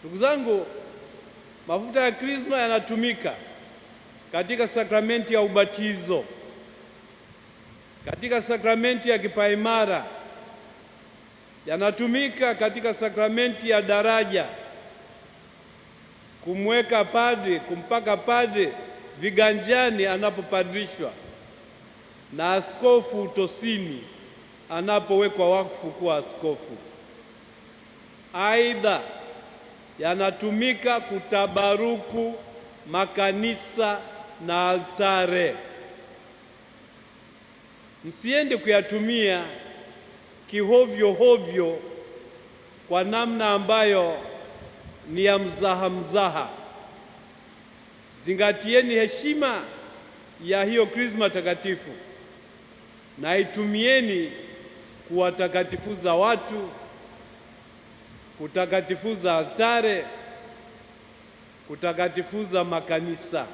Ndugu zangu, mafuta ya Krisma yanatumika katika sakramenti ya ubatizo, katika sakramenti ya kipaimara, yanatumika katika sakramenti ya daraja, kumweka padri, kumpaka padri viganjani anapopadrishwa, na askofu utosini anapowekwa wakfu kuwa askofu. Aidha, yanatumika kutabaruku makanisa na altare. Msiende kuyatumia kihovyo hovyo kwa namna ambayo ni ya mzaha. Zingatieni heshima ya hiyo Krisma takatifu na itumieni kuwatakatifuza watu, kutakatifuza altare, kutakatifuza makanisa.